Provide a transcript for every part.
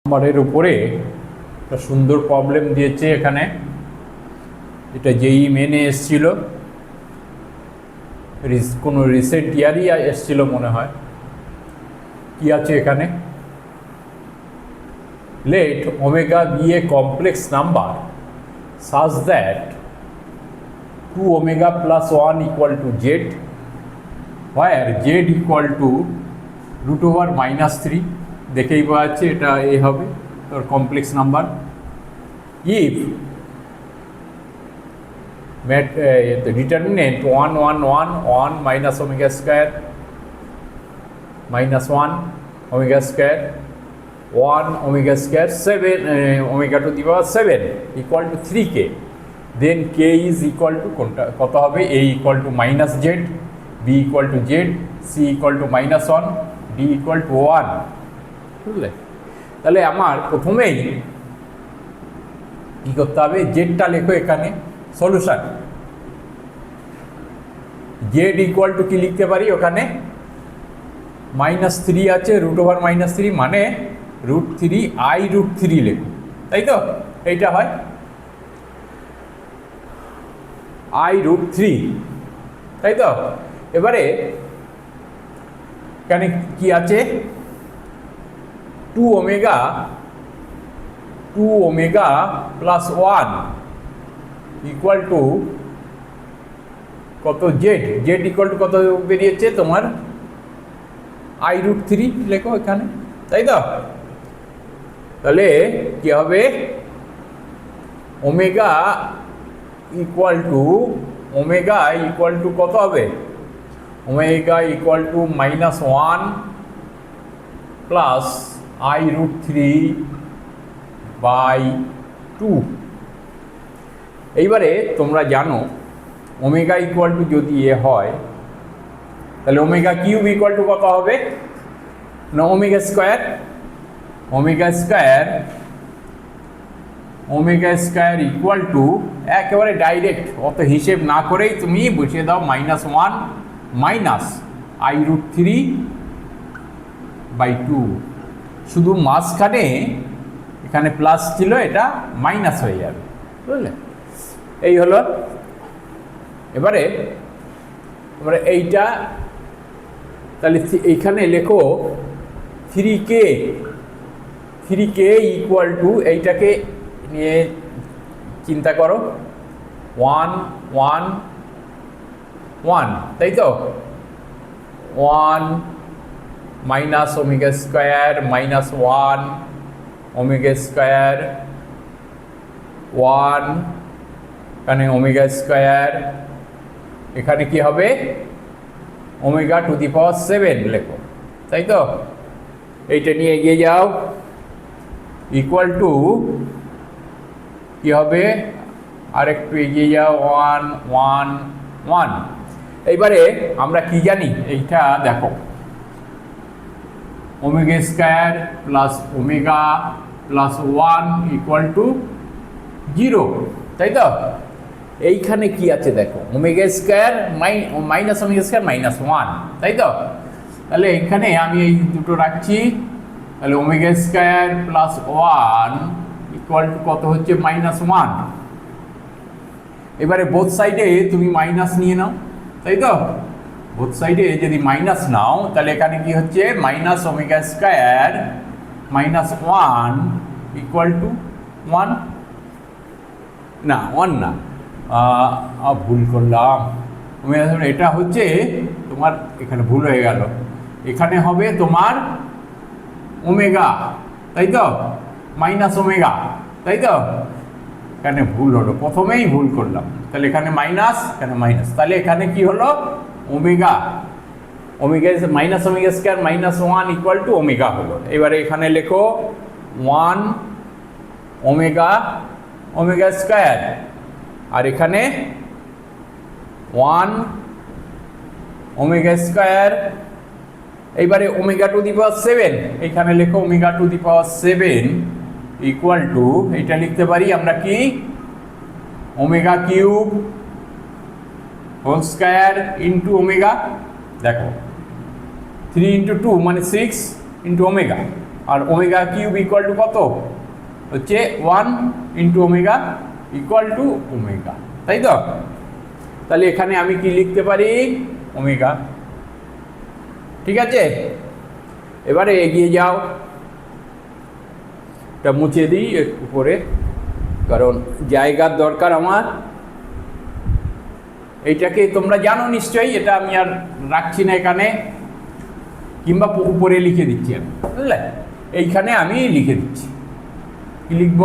নম্বরের উপরে একটা সুন্দর প্রবলেম দিয়েছে এখানে, এটা যেই মেনে এসছিল, কোনো রিসেন্ট ইয়ারই এসছিল মনে হয়। কি আছে এখানে, let omega be a complex number such that 2 omega plus 1 equal to z, where z equal to root over minus 3, দেখেই পাওয়া যাচ্ছে এটা এ হবে তোর complex number. if determinant 1 1 1 1 minus omega square minus 1 omega square 1 omega square 7 omega to the power 7 equal to 3k, then k is equal to কত হবে, a equal to minus z, b equal to z, c equal to minus 1, d equal to 1। বুঝলে? তাহলে আমার প্রথমেই কি করতে হবে, জেডটা লেখো এখানে সলিউশন। জেড ইকুয়াল টু কি লিখতে পারি, ওখানে -3 আছে, √-3 মানে √3 i √3 লেখো, তাই তো? এইটা হয় i √3, তাই তো? এবারে এখানে কি আছে, 2 omega plus 1 ইকুয়াল টু কত, জেড ইকুয়াল টু কত বেরিয়েছে তোমার i √3 লেখো এখানে, তাই তো? তাহলে কি হবে, ওমেগা ইকুয়াল টু কত হবে, omega equal two -1 plus i √3/2। এইবারে তোমরা জানো ওমেগা ইকুয়াল টু যদি এ হয়, তাহলে ওমেগা কিউব ইকুয়াল টু কত হবে না, ওমেগা স্কোয়ার ইকুয়াল টু, একেবারে ডাইরেক্ট অত হিসেব না করেই তুমি বসিয়ে দাও -1 মাইনাস i √3/2, শুধু মাঝখানে এখানে প্লাস ছিল, এটা মাইনাস হয়ে যাবে, বুঝলে? এই হলো। এবারে এইটা তাহলে এইখানে লেখো 3k ইকুয়াল টু, এইটাকে নিয়ে চিন্তা করো 1 1 1, তাই তো? 1 minus omega square -1 omega square 1, এখানে ওমেগা স্কোয়ার, এখানে কি হবে ওমেগা টু দি পাওয়ার 7 লেখো, তাই তো? এইটা নিয়ে এগিয়ে যাও, ইকুয়াল টু কি হবে, আরেকটু এগিয়ে যাও 1 1 1। এইবারে আমরা কি জানি, এইটা দেখো omega square plus omega plus 1 equal to 0, তাই তো? এইখানে কি আছে দেখো, omega square minus omega square -1, তাই তো? তাহলে এইখানে আমি এই দুটো রাখছি, তাহলে omega square plus 1 equal to কত হচ্ছে -1। এবারে বোথ সাইডে তুমি মাইনাস নিয়ে নাও, তাই তো? বোথ সাইডে যদি মাইনাস নাও, তাহলে এখানে কি হচ্ছে minus omega square -1 equal to 1, না 1 না, ভুল করলাম, এটা হচ্ছে তোমার, এখানে ভুল হয়ে গেল, এখানে হবে তোমার ওমেগা, তাই তো? মাইনাস ওমেগা, তাই তো? এখানে ভুল হলো, প্রথমেই ভুল করলাম, তাহলে এখানে মাইনাস, এখানে মাইনাস, তাহলে এখানে কি হলো omega minus omega square -1 equal to omega হলো। এবারে এখানে লেখো 1 ওমেগা স্কোয়ার, আর এখানে 1 ওমেগা স্কোয়ার। এইবারে ওমেগা টু দি পাওয়ার 7, এখানে লেখো omega to the power 7 equal to, এটা লিখতে পারি আমরা কি, omega cube whole square into omega, দেখো 3 × 2 মানে 6 × ওমেগা, আর ওমেগা কিউব ইকুয়াল টু কত হচ্ছে 1 into omega equal to omega, তাই তো? তাহলে এখানে আমি কি লিখতে পারি? ওমেগা। ঠিক আছে, এবারে এগিয়ে যাও, এটা মুছে দিই উপরে, কারণ জায়গার দরকার আমার। এইটাকে তোমরা জানো নিশ্চয়ই, এটা আমি আর রাখছি না এখানে, কিংবা উপরে লিখে দিচ্ছি আমি, বুঝলে? এইখানে আমি লিখে দিচ্ছি, কি লিখব?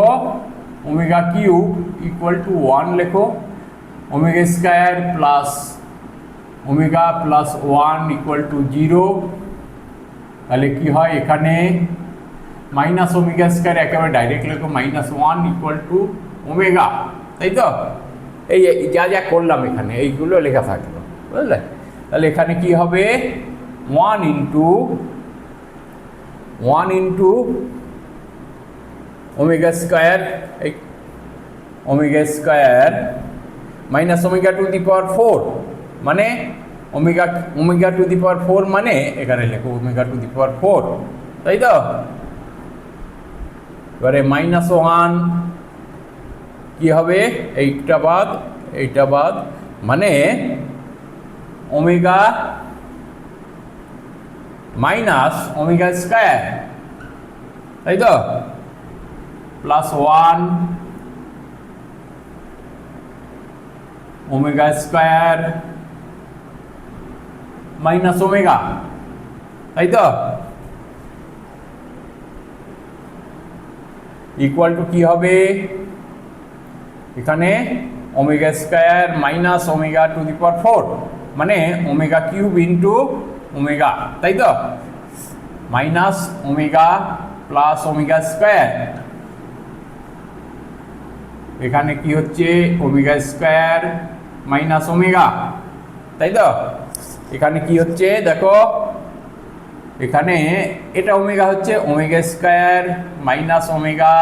ওমেগা কিউব ইকুয়াল টু 1 লেখো, omega square plus omega plus 1 equal to 0। তাহলে কি হয় এখানে? মাইনাস ওমেগা স্কয়ার একেবারে ডাইরেক্ট লেখো, -1 ইকুয়াল টু ওমেগা, তাই তো? এই যা যা করলাম এখানে এইগুলো লেখা থাকলো, বুঝলে? তাহলে এখানে কি হবে? 1 into omega square, omega square minus omega to the power 4, মানে ওমেগা টু দি পাওয়ার 4, মানে এখানে লেখো ওমেগা টু দি পাওয়ার 4, তাই তো? এবারে -1 কি হবে? এইটা বাদ, মানে ওমেগা মাইনাস ওমেগা স্কয়ার, তাই তো? Plus 1 omega square minus omega, তাই তো? ইকুয়াল টু কি হবে এখানে? Omega square minus omega to the power 4, মানে ওমেগা কিউব ইন্টু ওমেগা, তাই তো? Minus omega plus omega square, এখানে কি হচ্ছে? ওমেগা স্কয়ার মাইনাস ওমেগা, তাই তো? এখানে কি হচ্ছে দেখো, এখানে এটা ওমেগা হচ্ছে omega square minus omega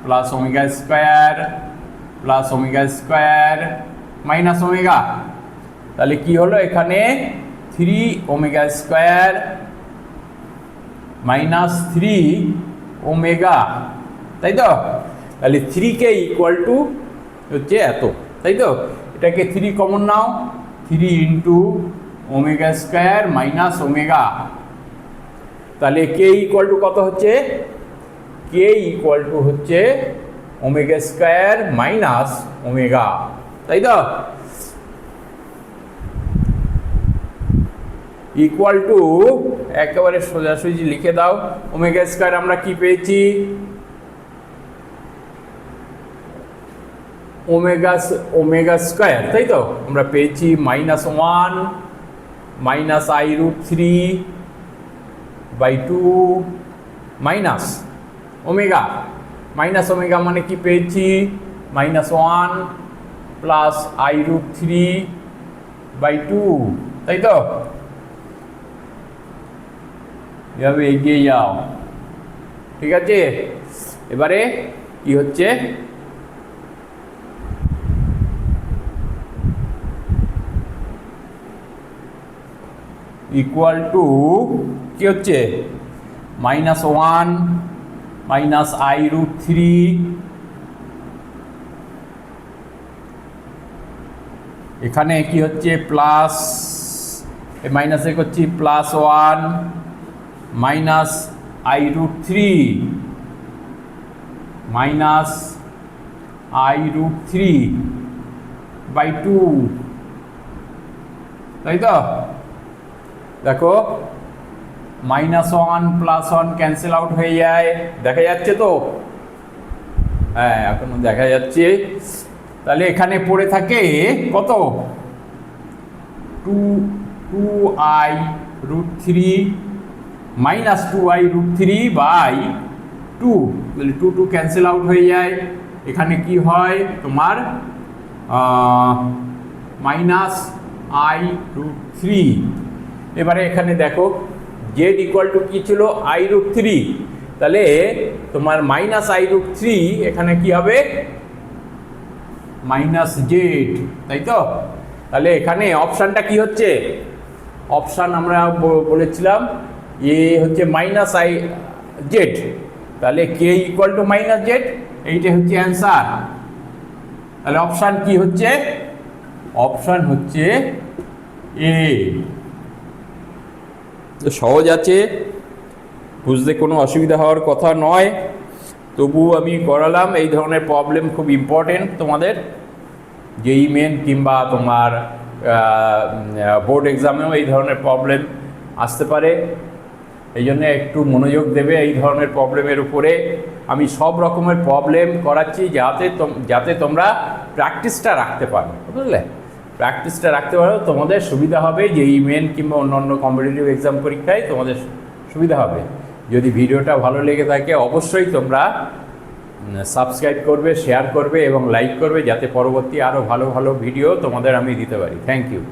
plus omega square plus omega square minus omega. তাহলে কি হলো এখানে? 3 ওমেগা স্কয়ার মাইনাস 3 ওমেগা, তাই তো? তাহলে 3কে ইকুয়াল টু হচ্ছে এত, তাই তো? এটাকে 3 কমন নাও, 3 into omega square minus omega. তাহলে কে ইকুয়াল টু কত হচ্ছে? কে ইকুয়াল টু হচ্ছে ওমেগা স্কয়ার মাইনাস ওমেগা, তাই তো? ইকুয়াল টু একেবারে সোজাসুজি লিখে দাও। ওমেগা স্কয়ার আমরা কি পেয়েছি? ওমেগা স্কয়ার, তাই তো? আমরা পেয়েছি -1 minus i√3/2 minus omega. Minus omega মানে কি পেয়েছি? -1 প্লাস i√3/2, তাই তো? এভাবে এগিয়ে যাও, ঠিক আছে? এবারে কি হচ্ছে? ইকুয়াল টু কি হচ্ছে? -1 মাইনাস i√3, এখানে কি হচ্ছে? প্লাস মাইনাসে করছি +1 মাইনাস i√3 -i√3/2, তাই তো? দেখো -1 +1 ক্যান্সেল আউট হয়ে যায়, দেখা যাচ্ছে তো? হ্যাঁ, এখনো দেখা যাচ্ছে। তাহলে এখানে পড়ে থাকে কত? 2i√3 মাইনাস 2i√3/2, তাহলে 2 ক্যান্সেল আউট হয়ে যায়। এখানে কি হয় তোমার? -i√3। এবারে এখানে দেখো z ইকুয়াল টু কি ছিল? i√3, তাহলে তোমার -i√3 এখানে কি হবে? -z, তাই তো? তাহলে এখানে অপশানটা কি হচ্ছে? অপশান আমরা বলেছিলাম এ হচ্ছে মাইনাস আই জেড, তাহলে K equal to minus Z, এইটা হচ্ছে অ্যান্সার। তাহলে অপশান কি হচ্ছে? অপশান হচ্ছে এ। তো সহজ আছে, বুঝতে কোনো অসুবিধা হওয়ার কথা নয়, তবু আমি করালাম। এই ধরনের প্রবলেম খুব ইম্পর্টেন্ট তোমাদের, যেই মেন কিংবা তোমার বোর্ড এক্সামেও এই ধরনের প্রবলেম আসতে পারে, এই জন্য একটু মনোযোগ দেবে এই ধরনের প্রবলেমের উপরে। আমি সব রকমের প্রবলেম করাচ্ছি যাতে তোমরা প্র্যাকটিসটা রাখতে পারো, বুঝলে? প্র্যাকটিসটা রাখতে পারো, তোমাদের সুবিধা হবে, যেই মেন কিংবা অন্যান্য কম্পিটিটিভ এক্সাম পরীক্ষায় তোমাদের সুবিধা হবে। যদি ভিডিওটা ভালো লেগে থাকে অবশ্যই তোমরা সাবস্ক্রাইব করবে, শেয়ার করবে এবং লাইক করবে, যাতে পরবর্তী আরও ভালো ভালো ভিডিও তোমাদের আমি দিতে পারি। Thank you.